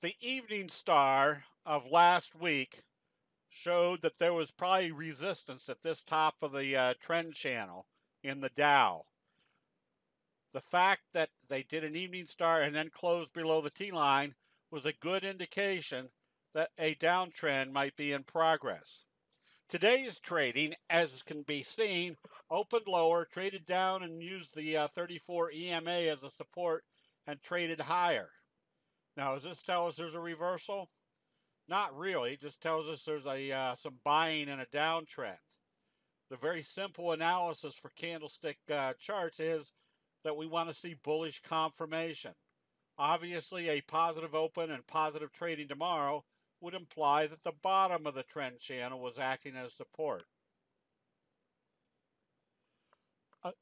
The evening star of last week showed that there was probably resistance at this top of the trend channel in the Dow. The fact that they did an evening star and then closed below the T line was a good indication that a downtrend might be in progress. Today's trading, as can be seen, opened lower, traded down, and used the 34 EMA as a support and traded higher. Now, does this tell us there's a reversal? Not really. It just tells us there's some buying and a downtrend. The very simple analysis for candlestick charts is that we want to see bullish confirmation. Obviously, a positive open and positive trading tomorrow would imply that the bottom of the trend channel was acting as support.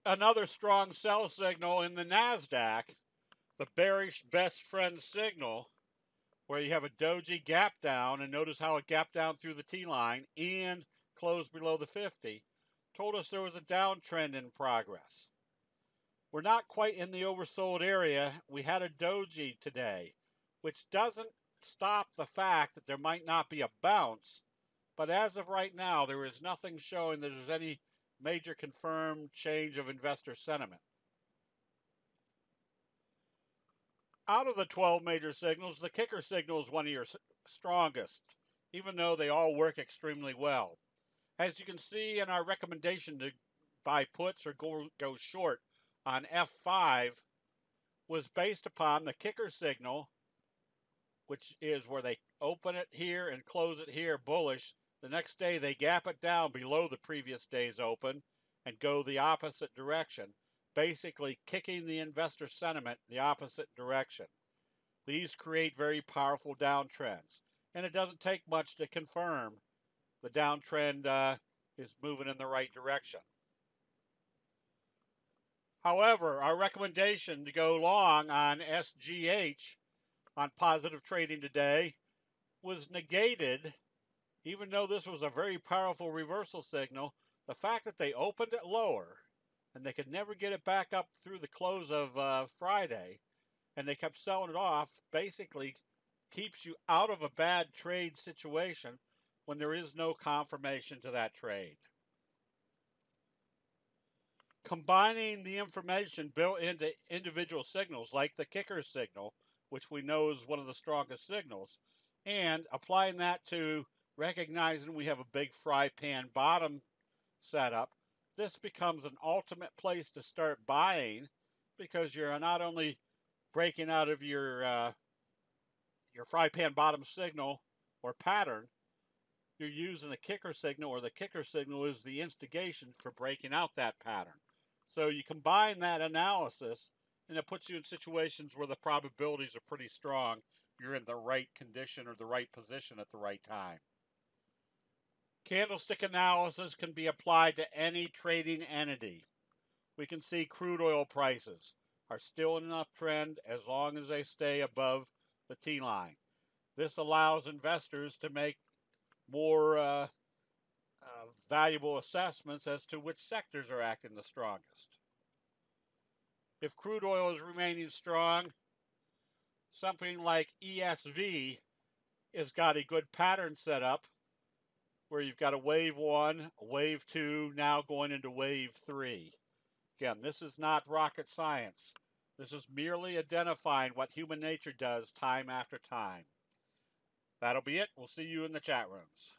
Another strong sell signal in the NASDAQ, the bearish best friend signal, where you have a doji gap down, and notice how it gapped down through the T line and closed below the 50, told us there was a downtrend in progress. We're not quite in the oversold area. We had a doji today, which doesn't stop the fact that there might not be a bounce, but as of right now, there is nothing showing that there's any major confirmed change of investor sentiment. Out of the 12 major signals, the kicker signal is one of your strongest, even though they all work extremely well. As you can see in our recommendation to buy puts or go short on F5 was based upon the kicker signal, which is where they open it here and close it here bullish. The next day they gap it down below the previous day's open and go the opposite direction, basically kicking the investor sentiment the opposite direction. These create very powerful downtrends, and it doesn't take much to confirm the downtrend is moving in the right direction. However, our recommendation to go long on SGH on positive trading today was negated, even though this was a very powerful reversal signal. The fact that they opened it lower and they could never get it back up through the close of Friday, and they kept selling it off, basically keeps you out of a bad trade situation when there is no confirmation to that trade. Combining the information built into individual signals like the kicker signal, which we know is one of the strongest signals, and applying that to recognizing we have a big fry pan bottom setup, this becomes an ultimate place to start buying, because you're not only breaking out of your fry pan bottom signal or pattern, you're using a kicker signal, or the kicker signal is the instigation for breaking out that pattern. So you combine that analysis, and it puts you in situations where the probabilities are pretty strong. You're in the right condition or the right position at the right time. Candlestick analysis can be applied to any trading entity. We can see crude oil prices are still in an uptrend as long as they stay above the T line. This allows investors to make more valuable assessments as to which sectors are acting the strongest. If crude oil is remaining strong, something like ESV has got a good pattern set up where you've got a wave 1, a wave 2, now going into wave 3. Again, this is not rocket science. This is merely identifying what human nature does time after time. That'll be it. We'll see you in the chat rooms.